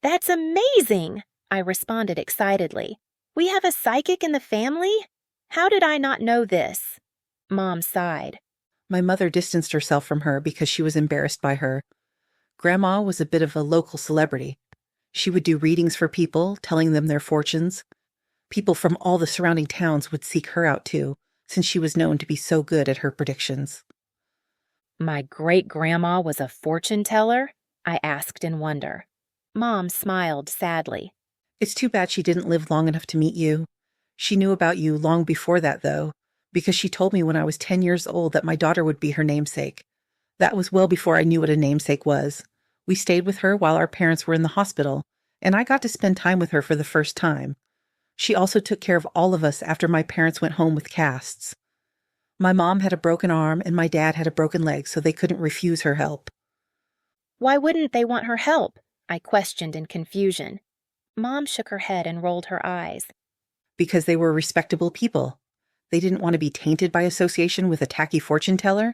"That's amazing!" I responded excitedly. "We have a psychic in the family? How did I not know this?" Mom sighed. My mother distanced herself from her because she was embarrassed by her. Grandma was a bit of a local celebrity. She would do readings for people, telling them their fortunes. People from all the surrounding towns would seek her out too, since she was known to be so good at her predictions. "My great-grandma was a fortune teller?" I asked in wonder. Mom smiled sadly. It's too bad she didn't live long enough to meet you. She knew about you long before that, though, because she told me when I was 10 years old that my daughter would be her namesake. That was well before I knew what a namesake was. We stayed with her while our parents were in the hospital, and I got to spend time with her for the first time. She also took care of all of us after my parents went home with casts. My mom had a broken arm and my dad had a broken leg, so they couldn't refuse her help. Why wouldn't they want her help? I questioned in confusion. Mom shook her head and rolled her eyes. Because they were respectable people. They didn't want to be tainted by association with a tacky fortune teller.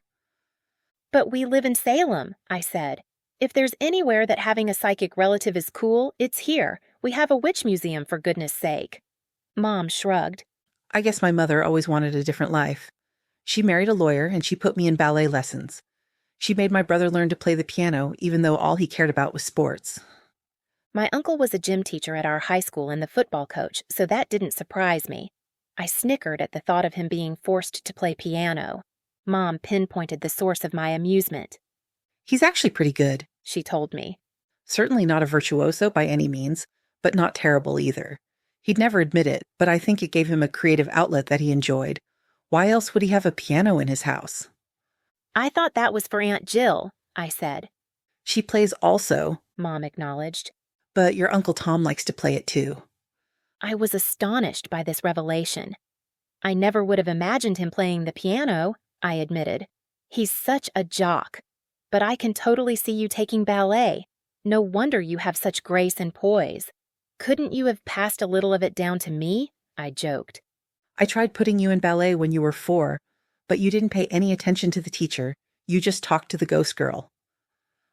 But we live in Salem, I said. If there's anywhere that having a psychic relative is cool, it's here. We have a witch museum, for goodness sake. Mom shrugged. I guess my mother always wanted a different life. She married a lawyer and she put me in ballet lessons. She made my brother learn to play the piano, even though all he cared about was sports. My uncle was a gym teacher at our high school and the football coach, so that didn't surprise me. I snickered at the thought of him being forced to play piano. Mom pinpointed the source of my amusement. He's actually pretty good, she told me. Certainly not a virtuoso by any means, but not terrible either. He'd never admit it, but I think it gave him a creative outlet that he enjoyed. Why else would he have a piano in his house? I thought that was for Aunt Jill, I said. She plays also, Mom acknowledged. But your Uncle Tom likes to play it too. I was astonished by this revelation. I never would have imagined him playing the piano, I admitted. He's such a jock. But I can totally see you taking ballet. No wonder you have such grace and poise. Couldn't you have passed a little of it down to me? I joked. I tried putting you in ballet when you were 4, but you didn't pay any attention to the teacher. You just talked to the ghost girl.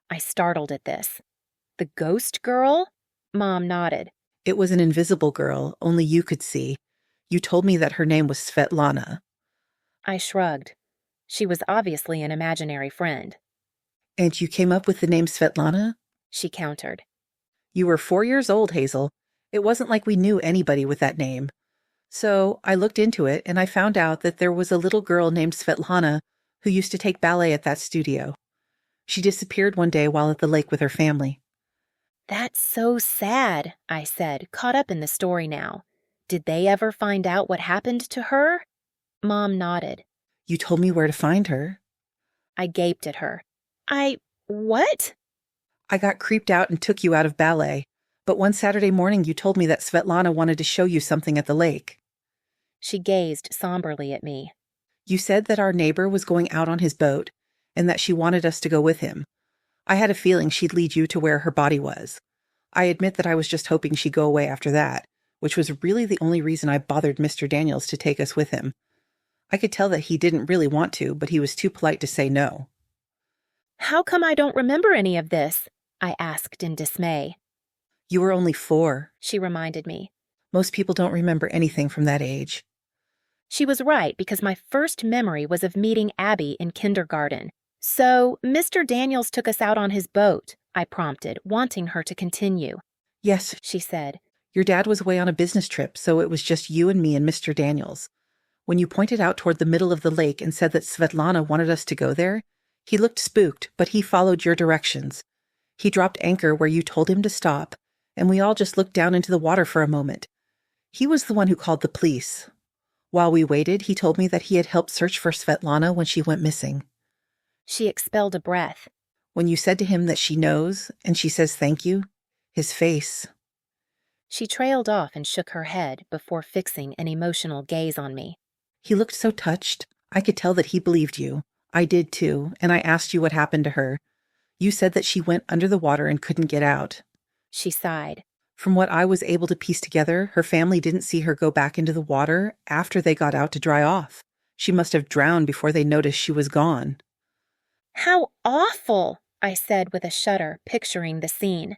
I startled at this. The ghost girl? Mom nodded. It was an invisible girl, only you could see. You told me that her name was Svetlana. I shrugged. She was obviously an imaginary friend. And you came up with the name Svetlana? She countered. You were 4 years old, Hazel. It wasn't like we knew anybody with that name. So I looked into it and I found out that there was a little girl named Svetlana who used to take ballet at that studio. She disappeared one day while at the lake with her family. That's so sad, I said, caught up in the story now. Did they ever find out what happened to her? Mom nodded. You told me where to find her. I gaped at her. What? I got creeped out and took you out of ballet. But one Saturday morning you told me that Svetlana wanted to show you something at the lake. She gazed somberly at me. You said that our neighbor was going out on his boat and that she wanted us to go with him. I had a feeling she'd lead you to where her body was. I admit that I was just hoping she'd go away after that, which was really the only reason I bothered Mr. Daniels to take us with him. I could tell that he didn't really want to, but he was too polite to say no. How come I don't remember any of this? I asked in dismay. You were only 4, she reminded me. Most people don't remember anything from that age. She was right, because my first memory was of meeting Abby in kindergarten. So, Mr. Daniels took us out on his boat, I prompted, wanting her to continue. Yes, she said. Your dad was away on a business trip, so it was just you and me and Mr. Daniels. When you pointed out toward the middle of the lake and said that Svetlana wanted us to go there, he looked spooked, but he followed your directions. He dropped anchor where you told him to stop, and we all just looked down into the water for a moment. He was the one who called the police. While we waited, he told me that he had helped search for Svetlana when she went missing. She expelled a breath. When you said to him that she knows, and she says thank you, his face. She trailed off and shook her head before fixing an emotional gaze on me. He looked so touched. I could tell that he believed you. I did too, and I asked you what happened to her. You said that she went under the water and couldn't get out. She sighed. From what I was able to piece together, her family didn't see her go back into the water after they got out to dry off. She must have drowned before they noticed she was gone. How awful, I said with a shudder, picturing the scene.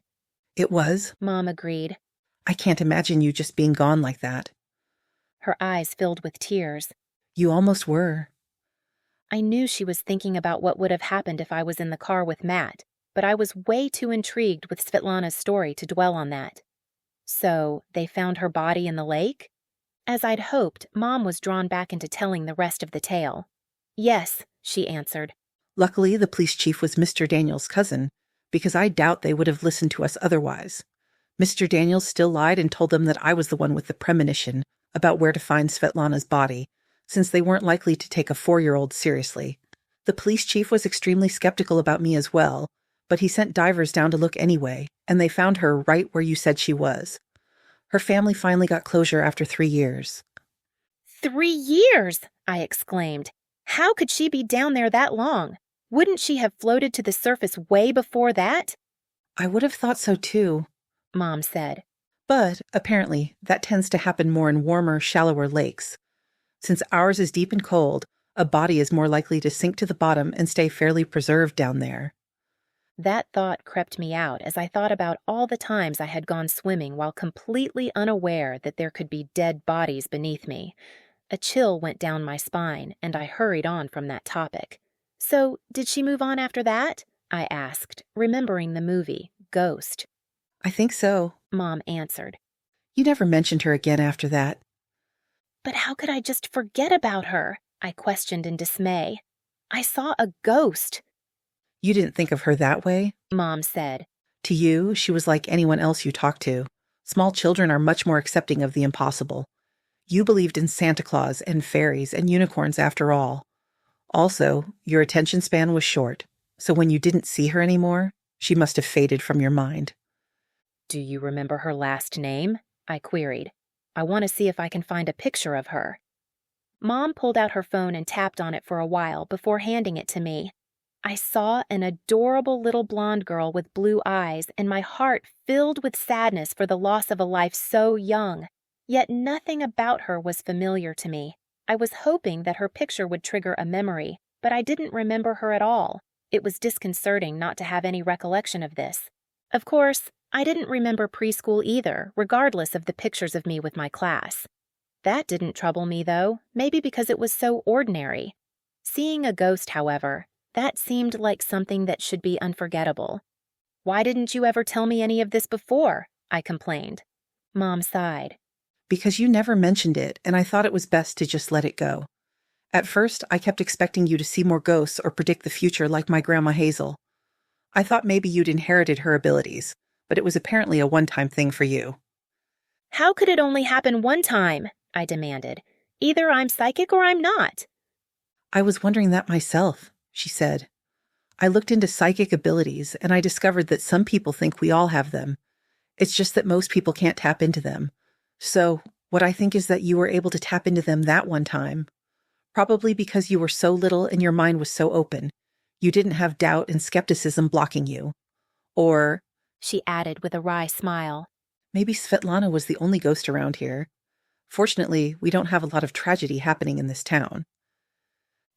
It was, Mom agreed. I can't imagine you just being gone like that. Her eyes filled with tears. You almost were. I knew she was thinking about what would have happened if I was in the car with Matt, but I was way too intrigued with Svetlana's story to dwell on that. So, they found her body in the lake? As I'd hoped, Mom was drawn back into telling the rest of the tale. Yes, she answered. Luckily, the police chief was Mr. Daniels' cousin, because I doubt they would have listened to us otherwise. Mr. Daniels still lied and told them that I was the one with the premonition about where to find Svetlana's body, since they weren't likely to take a 4-year-old seriously. The police chief was extremely skeptical about me as well, but he sent divers down to look anyway, and they found her right where you said she was. Her family finally got closure after 3 years. 3 years! I exclaimed. How could she be down there that long? Wouldn't she have floated to the surface way before that? I would have thought so too, Mom said. but apparently that tends to happen more in warmer, shallower lakes. Since ours is deep and cold, a body is more likely to sink to the bottom and stay fairly preserved down there. That thought crept me out as I thought about all the times I had gone swimming while completely unaware that there could be dead bodies beneath me. A chill went down my spine, and I hurried on from that topic. So, did she move on after that? I asked, remembering the movie, Ghost. I think so, Mom answered. You never mentioned her again after that. But how could I just forget about her? I questioned in dismay. I saw a ghost. You didn't think of her that way? Mom said. To you, she was like anyone else you talked to. Small children are much more accepting of the impossible. You believed in Santa Claus and fairies and unicorns after all. Also, your attention span was short, so when you didn't see her anymore, she must have faded from your mind. Do you remember her last name? I queried. I want to see if I can find a picture of her. Mom pulled out her phone and tapped on it for a while before handing it to me. I saw an adorable little blonde girl with blue eyes, and my heart filled with sadness for the loss of a life so young. Yet nothing about her was familiar to me. I was hoping that her picture would trigger a memory, but I didn't remember her at all. It was disconcerting not to have any recollection of this. Of course, I didn't remember preschool either, regardless of the pictures of me with my class. That didn't trouble me, though, maybe because it was so ordinary. Seeing a ghost, however, that seemed like something that should be unforgettable. Why didn't you ever tell me any of this before? I complained. Mom sighed. Because you never mentioned it, and I thought it was best to just let it go. At first, I kept expecting you to see more ghosts or predict the future like my Grandma Hazel. I thought maybe you'd inherited her abilities, but it was apparently a one-time thing for you. How could it only happen one time? I demanded. Either I'm psychic or I'm not. I was wondering that myself, she said. I looked into psychic abilities, and I discovered that some people think we all have them. It's just that most people can't tap into them. So, what I think is that you were able to tap into them that one time. Probably because you were so little and your mind was so open. You didn't have doubt and skepticism blocking you. Or, she added with a wry smile, maybe Svetlana was the only ghost around here. Fortunately, we don't have a lot of tragedy happening in this town.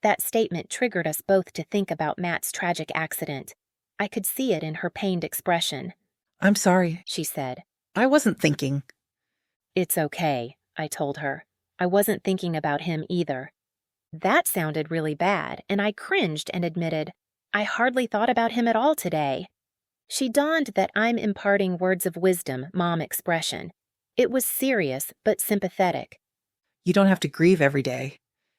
That statement triggered us both to think about Matt's tragic accident. I could see it in her pained expression. I'm sorry, she said. I wasn't thinking. It's okay, I told her. I wasn't thinking about him either. That sounded really bad, and I cringed and admitted, I hardly thought about him at all today. She donned that I'm imparting words of wisdom mom expression. It was serious, but sympathetic. You don't have to grieve every day.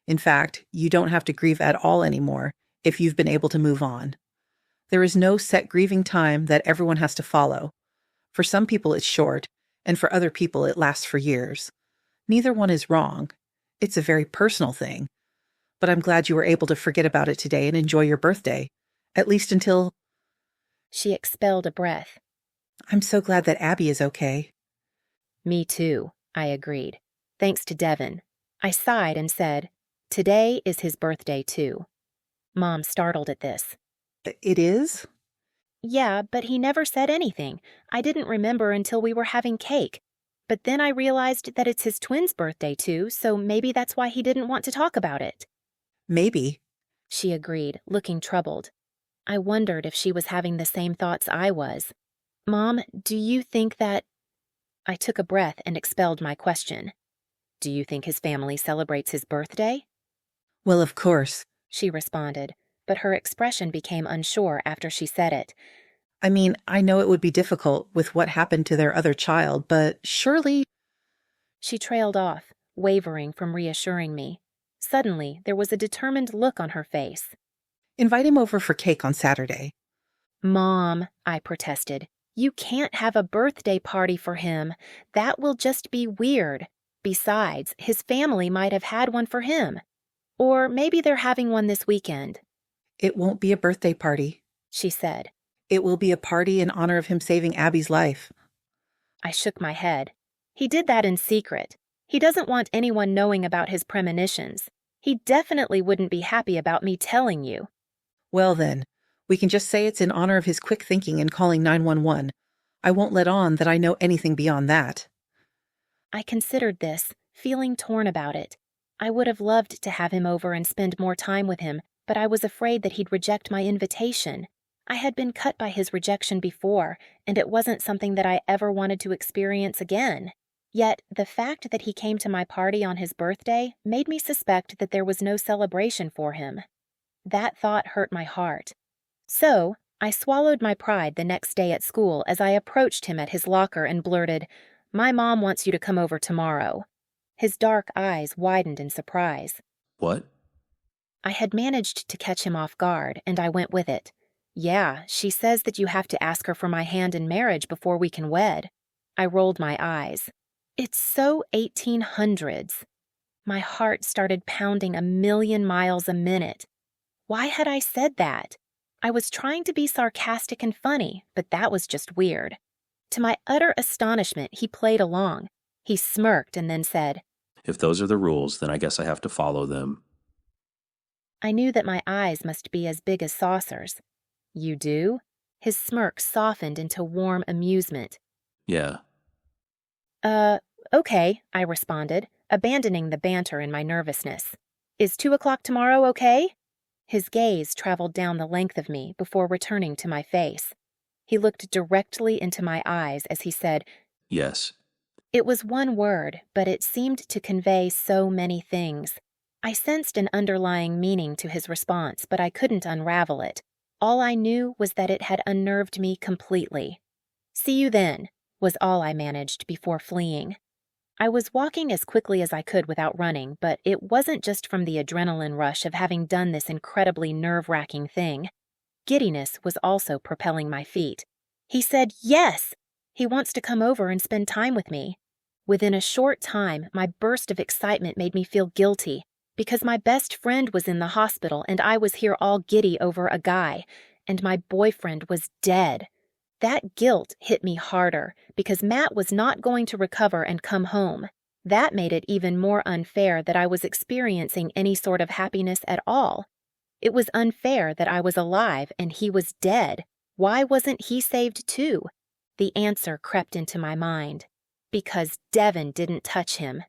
In fact, you don't have to grieve at all anymore if you've been able to move on. There is no set grieving time that everyone has to follow. For some people it's short, and for other people it lasts for years. Neither one is wrong. It's a very personal thing. But I'm glad you were able to forget about it today and enjoy your birthday, at least until... She expelled a breath. I'm so glad that Abby is okay. Me too, I agreed. Thanks to Devin. I sighed and said, today is his birthday too. Mom startled at this. It is? Yeah, but he never said anything. I didn't remember until we were having cake. But then I realized that it's his twin's birthday too, so maybe that's why he didn't want to talk about it. Maybe, she agreed, looking troubled. I wondered if she was having the same thoughts I was. Mom, do you think that... I took a breath and expelled my question. Do you think his family celebrates his birthday? Well, of course, she responded, but her expression became unsure after she said it. I mean, I know it would be difficult with what happened to their other child, but surely... She trailed off, wavering from reassuring me. Suddenly, there was a determined look on her face. Invite him over for cake on Saturday. Mom, I protested, you can't have a birthday party for him. That will just be weird. Besides, his family might have had one for him. Or maybe they're having one this weekend. It won't be a birthday party, she said. It will be a party in honor of him saving Abby's life. I shook my head. He did that in secret. He doesn't want anyone knowing about his premonitions. He definitely wouldn't be happy about me telling you. Well then, we can just say it's in honor of his quick thinking and calling 911. I won't let on that I know anything beyond that. I considered this, feeling torn about it. I would have loved to have him over and spend more time with him, but I was afraid that he'd reject my invitation. I had been cut by his rejection before, and it wasn't something that I ever wanted to experience again. Yet, the fact that he came to my party on his birthday made me suspect that there was no celebration for him. That thought hurt my heart. So, I swallowed my pride the next day at school as I approached him at his locker and blurted, "My mom wants you to come over tomorrow." His dark eyes widened in surprise. What? I had managed to catch him off guard, and I went with it. "Yeah, she says that you have to ask her for my hand in marriage before we can wed." I rolled my eyes. It's so 1800s. My heart started pounding 1,000,000 miles a minute. Why had I said that? I was trying to be sarcastic and funny, but that was just weird. To my utter astonishment, he played along. He smirked and then said, "If those are the rules, then I guess I have to follow them." I knew that my eyes must be as big as saucers. "You do?" His smirk softened into warm amusement. "Yeah." Okay, I responded, abandoning the banter in my nervousness. "Is 2 o'clock tomorrow okay?" His gaze traveled down the length of me before returning to my face. He looked directly into my eyes as he said, "Yes." It was one word, but it seemed to convey so many things. I sensed an underlying meaning to his response, but I couldn't unravel it. All I knew was that it had unnerved me completely. "See you then," was all I managed before fleeing. I was walking as quickly as I could without running, but it wasn't just from the adrenaline rush of having done this incredibly nerve-wracking thing. Giddiness was also propelling my feet. He said yes! He wants to come over and spend time with me. Within a short time, my burst of excitement made me feel guilty, because my best friend was in the hospital and I was here all giddy over a guy, and my boyfriend was dead. That guilt hit me harder, because Matt was not going to recover and come home. That made it even more unfair that I was experiencing any sort of happiness at all. It was unfair that I was alive and he was dead. Why wasn't he saved too? The answer crept into my mind. Because Devin didn't touch him.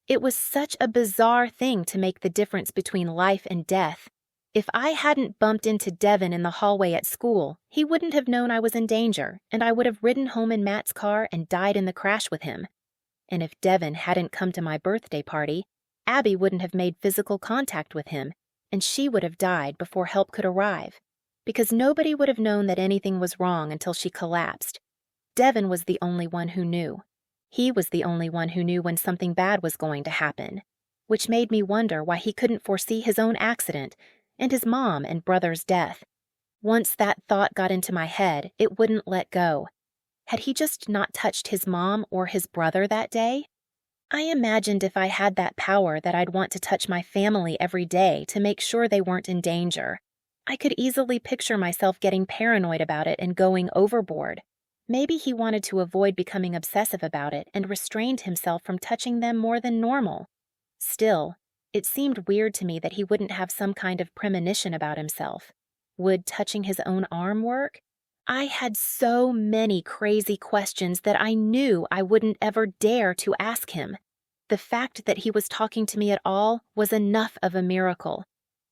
It was such a bizarre thing to make the difference between life and death. If I hadn't bumped into Devin in the hallway at school, he wouldn't have known I was in danger, and I would have ridden home in Matt's car and died in the crash with him. And if Devin hadn't come to my birthday party, Abby wouldn't have made physical contact with him, and she would have died before help could arrive. Because nobody would have known that anything was wrong until she collapsed. Devin was the only one who knew. He was the only one who knew when something bad was going to happen, which made me wonder why he couldn't foresee his own accident and his mom and brother's death. Once that thought got into my head, it wouldn't let go. Had he just not touched his mom or his brother that day? I imagined if I had that power that I'd want to touch my family every day to make sure they weren't in danger. I could easily picture myself getting paranoid about it and going overboard. Maybe he wanted to avoid becoming obsessive about it and restrained himself from touching them more than normal. Still, it seemed weird to me that he wouldn't have some kind of premonition about himself. Would touching his own arm work? I had so many crazy questions that I knew I wouldn't ever dare to ask him. The fact that he was talking to me at all was enough of a miracle.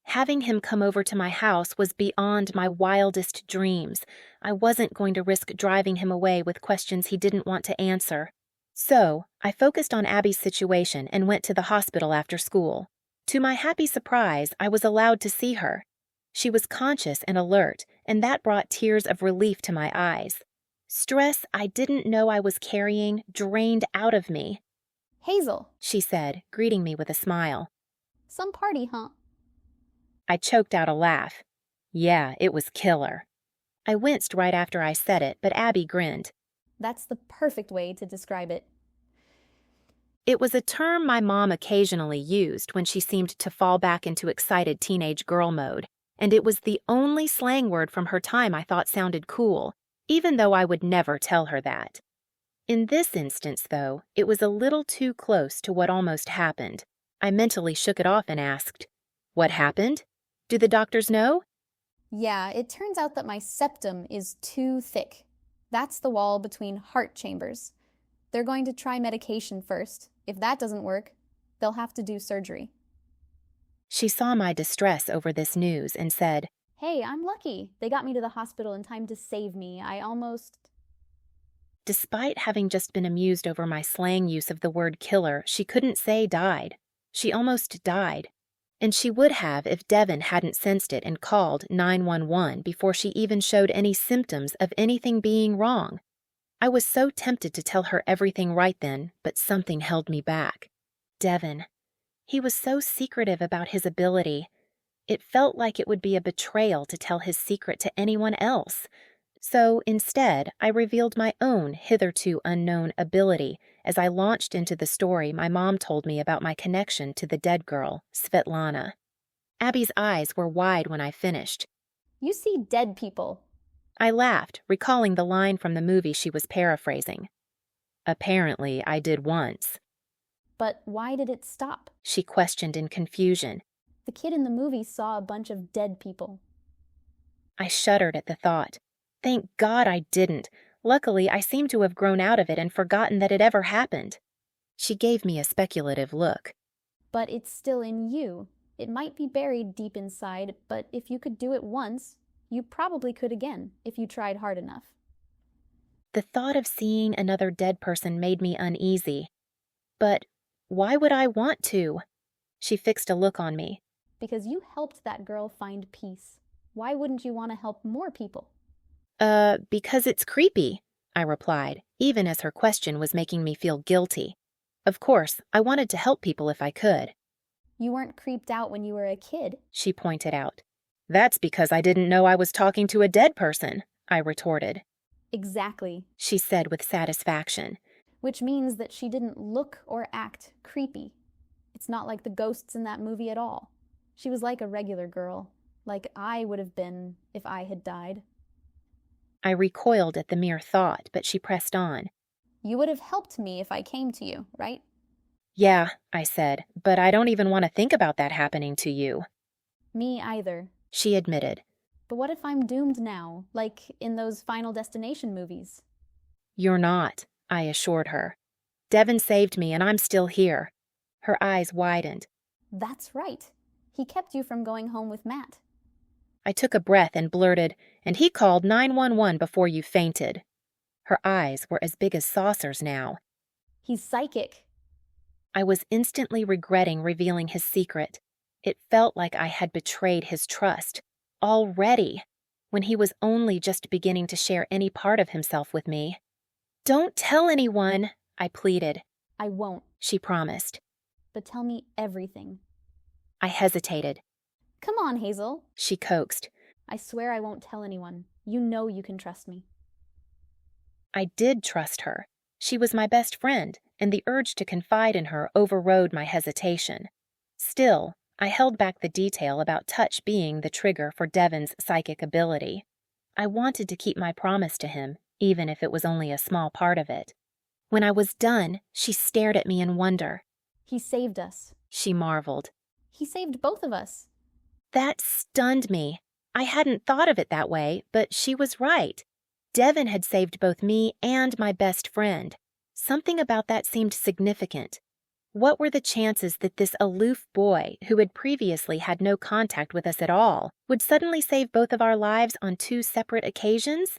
Having him come over to my house was beyond my wildest dreams. I wasn't going to risk driving him away with questions he didn't want to answer. So, I focused on Abby's situation and went to the hospital after school. To my happy surprise, I was allowed to see her. She was conscious and alert, and that brought tears of relief to my eyes. Stress I didn't know I was carrying drained out of me. "Hazel, She said, greeting me with a smile. some party, huh?" I choked out a laugh. Yeah, it was killer. I winced right after I said it, but Abby grinned. That's the perfect way to describe it. It was a term my mom occasionally used when she seemed to fall back into excited teenage girl mode, and it was the only slang word from her time I thought sounded cool, even though I would never tell her that. In this instance, though, it was a little too close to what almost happened. I mentally shook it off and asked, "What happened? Do the doctors know?" Yeah, it turns out that my septum is too thick. That's the wall between heart chambers. They're going to try medication first. If that doesn't work, they'll have to do surgery. She saw my distress over this news and said, Hey, I'm lucky. They got me to the hospital in time to save me. Despite having just been amused over my slang use of the word killer, she couldn't say died. She almost died. And she would have if Devin hadn't sensed it and called 911 before she even showed any symptoms of anything being wrong. I was so tempted to tell her everything right then, but something held me back. Devin. He was so secretive about his ability. It felt like it would be a betrayal to tell his secret to anyone else. So instead, I revealed my own hitherto unknown ability as I launched into the story my mom told me about my connection to the dead girl, Svetlana. Abby's eyes were wide when I finished. You see dead people. I laughed, recalling the line from the movie she was paraphrasing. Apparently, I did once. But why did it stop? She questioned in confusion. The kid in the movie saw a bunch of dead people. I shuddered at the thought. Thank God I didn't. Luckily, I seemed to have grown out of it and forgotten that it ever happened. She gave me a speculative look. But it's still in you. It might be buried deep inside, but if you could do it once, you probably could again, if you tried hard enough. The thought of seeing another dead person made me uneasy. But why would I want to? She fixed a look on me. Because you helped that girl find peace. Why wouldn't you want to help more people? Because it's creepy, I replied, even as her question was making me feel guilty. Of course, I wanted to help people if I could. You weren't creeped out when you were a kid, she pointed out. That's because I didn't know I was talking to a dead person, I retorted. Exactly, she said with satisfaction. Which means that she didn't look or act creepy. It's not like the ghosts in that movie at all. She was like a regular girl, like I would have been if I had died. I recoiled at the mere thought, but she pressed on. You would have helped me if I came to you, right? Yeah, I said, but I don't even want to think about that happening to you. Me either, she admitted. But what if I'm doomed now, like in those Final Destination movies? You're not, I assured her. Devin saved me and I'm still here. Her eyes widened. That's right. He kept you from going home with Matt. I took a breath and blurted, and he called 911 before you fainted. Her eyes were as big as saucers now. He's psychic. I was instantly regretting revealing his secret. It felt like I had betrayed his trust. Already, when he was only just beginning to share any part of himself with me. Don't tell anyone, I pleaded. I won't, she promised. But tell me everything. I hesitated. Come on, Hazel, she coaxed. I swear I won't tell anyone. You know you can trust me. I did trust her. She was my best friend, and the urge to confide in her overrode my hesitation. Still, I held back the detail about touch being the trigger for Devin's psychic ability. I wanted to keep my promise to him, even if it was only a small part of it. When I was done, she stared at me in wonder. He saved us, she marveled. He saved both of us. That stunned me. I hadn't thought of it that way, but she was right. Devin had saved both me and my best friend. Something about that seemed significant. What were the chances that this aloof boy, who had previously had no contact with us at all, would suddenly save both of our lives on two separate occasions?